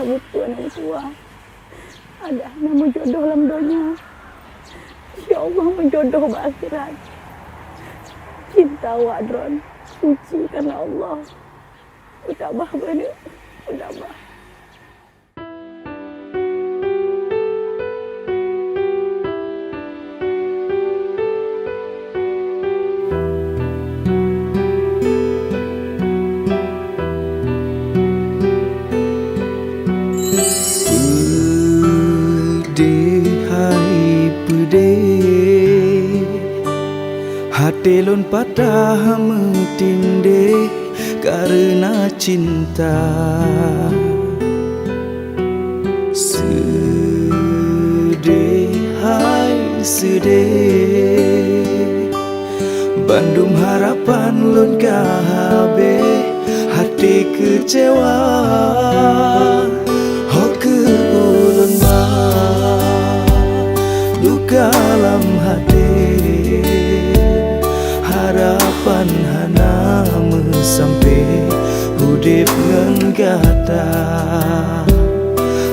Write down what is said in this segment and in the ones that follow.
buku anak tua. Ada nama jodoh dalam dunia. Ya Allah menjodoh akhirat. Cinta wadron suci karena Allah. Udah bah bener, udah bah. Hati lun patah metindih karena cinta. Sedih, hai sedih, bandum harapan lun kahabe, hati kecewa. Hoke ulun bah, luka dalam hati. Harapan hana sampai hudip ngan gata,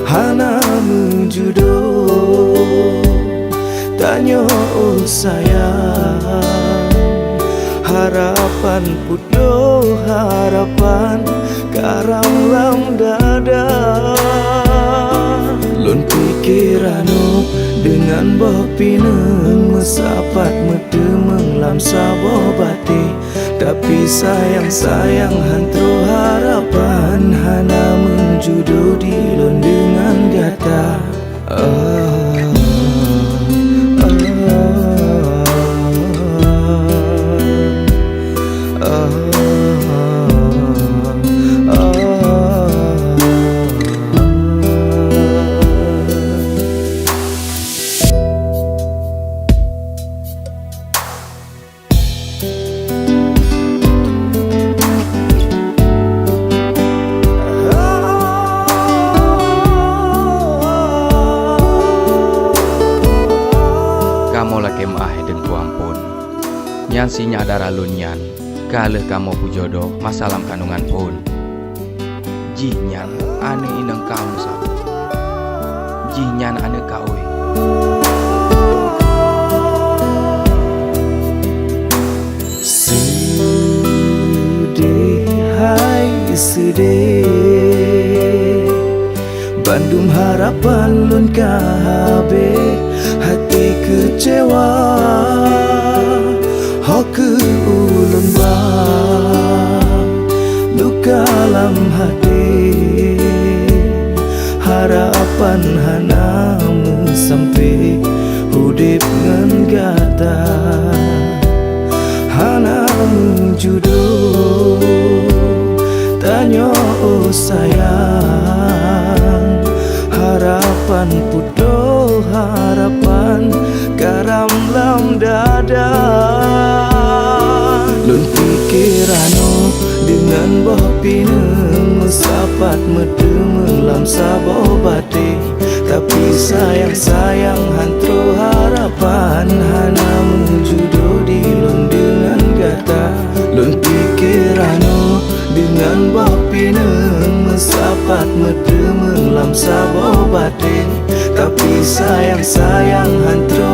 hana menjudoh tanya oh sayang. Harapan pudoh harapan karam lam dada. Lun pikiranu dengan boh pineng mesapat medemeng lam saboh bati. Tapi sayang hantro harapan hana menjudo di lun dengan gata. Nyan si nyadar alun nyan, kaleh kamu pujodoh masalam kandungan pun. Jih nyan ane ineng kamu sabu, jih nyan ane kawe. Sedih, hai sedih, bandum harapan lun kahabe, hati kecewa. Hoke ulun bah, luka dalam hati. Harapan hana sampai hudip ngan gata, hana menjudoh tanya oh sayang. Harapan pudoh harapan karam lam dada. Lun pikiranu dengan boh pineng mesapat medemeng lam saboh bati. Tapi sayang hantro harapan hana menjudo di lun dengan gata. Lun pikiranu dengan boh pineng mesapat medemeng lam saboh bati. Tapi sayang hantro